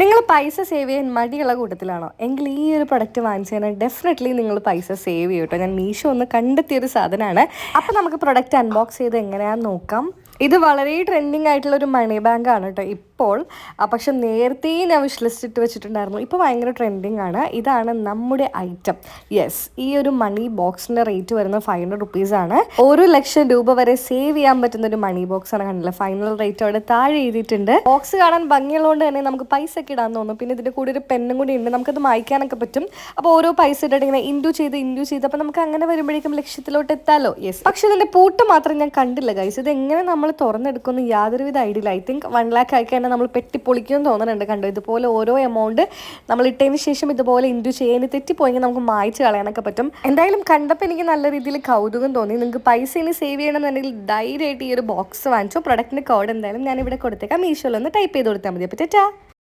നിങ്ങൾ പൈസ സേവ് ചെയ്യാൻ മടിയുള്ള കൂട്ടത്തിലാണോ? എങ്കിൽ ഈ ഒരു പ്രൊഡക്റ്റ് വാങ്ങിച്ചു കഴിഞ്ഞാൽ ഡെഫിനറ്റ്ലി നിങ്ങൾ പൈസ സേവ് ചെയ്യും കേട്ടോ. ഞാൻ മീഷോ ഒന്ന് കണ്ടെത്തിയൊരു സാധനമാണ്. അപ്പോൾ നമുക്ക് പ്രൊഡക്റ്റ് അൺബോക്സ് ചെയ്ത് എങ്ങനെയാണെന്ന് നോക്കാം. ഇത് വളരെ ട്രെൻഡിങ് ആയിട്ടുള്ള ഒരു മണി ബാങ്ക് ആണ് കേട്ടോ ഇപ്പോൾ. പക്ഷെ നേരത്തെ ഞാൻ വിഷ് ലിസ്റ്റ് ഇട്ട് വെച്ചിട്ടുണ്ടായിരുന്നു. ഇപ്പോൾ ഭയങ്കര ട്രെൻഡിങ് ആണ്. ഇതാണ് നമ്മുടെ ഐറ്റം. യെസ്, ഈ ഒരു മണി ബോക്സിൻ്റെ റേറ്റ് വരുന്നത് 500 റുപ്പീസാണ്. 1,00,000 രൂപ വരെ സേവ് ചെയ്യാൻ പറ്റുന്ന ഒരു മണി ബോക്സ് ആണ്. കണ്ടില്ല, ഫൈനൽ റേറ്റ് അവിടെ താഴെ എഴുതിയിട്ടുണ്ട്. ബോക്സ് കാണാൻ ഭംഗിയുള്ളതുകൊണ്ട് തന്നെ നമുക്ക് പൈസ ഒക്കെ ഇടാൻ തോന്നും. പിന്നെ ഇതിൻ്റെ കൂടെ ഒരു പെന്നും കൂടി ഉണ്ട്, നമുക്കത് മായ്ക്കാനൊക്കെ പറ്റും. അപ്പോൾ ഓരോ പൈസ ഇട്ടിട്ട് ഇങ്ങനെ ഇൻഡു ചെയ്ത് അപ്പോൾ നമുക്ക് അങ്ങനെ വരുമ്പോഴേക്കും ലക്ഷ്യത്തിലോട്ട് എത്താലോ. യെസ്, പക്ഷെ ഇതിൻ്റെ പൂട്ട് മാത്രം ഞാൻ കണ്ടില്ല ഗൈസ്. ഇത് എങ്ങനെ നമ്മൾ തുറന്നെടുക്കുന്നു യാതൊരുവിധ ഐഡിയ ഇല്ല. ഐ തിങ്ക് 1 lakh ആയി കഴിഞ്ഞാൽ നമ്മൾ പെട്ടിപ്പൊളിക്കുമെന്ന് തോന്നുന്നുണ്ട്. കണ്ടോ, ഇതുപോലെ ഓരോ എമൗണ്ട് നമ്മൾ ഇട്ടതിന് ശേഷം ഇതുപോലെ ഇൻഡു ചെയ്യാൻ തെറ്റിപ്പോയെങ്കിൽ നമുക്ക് മായ്ച്ച് കളയാനൊക്കെ പറ്റും. എന്തായാലും കണ്ടപ്പോൾ എനിക്ക് നല്ല രീതിയിൽ കൗതുകം തോന്നി. നിങ്ങൾക്ക് പൈസ ഇനി സേവ് ചെയ്യണമെന്നുണ്ടെങ്കിൽ ധൈര്യമായിട്ട് ഈ ഒരു ബോക്സ് വാങ്ങിച്ചോ. പ്രൊഡക്റ്റിൻ്റെ കോഡ് എന്തായാലും ഞാൻ ഇവിടെ കൊടുത്തേക്കാം. മീഷോയിൽ ഒന്ന് ടൈപ്പ് ചെയ്ത് കൊടുത്താൽ മതി. അപ്പോൾ ടാറ്റാ.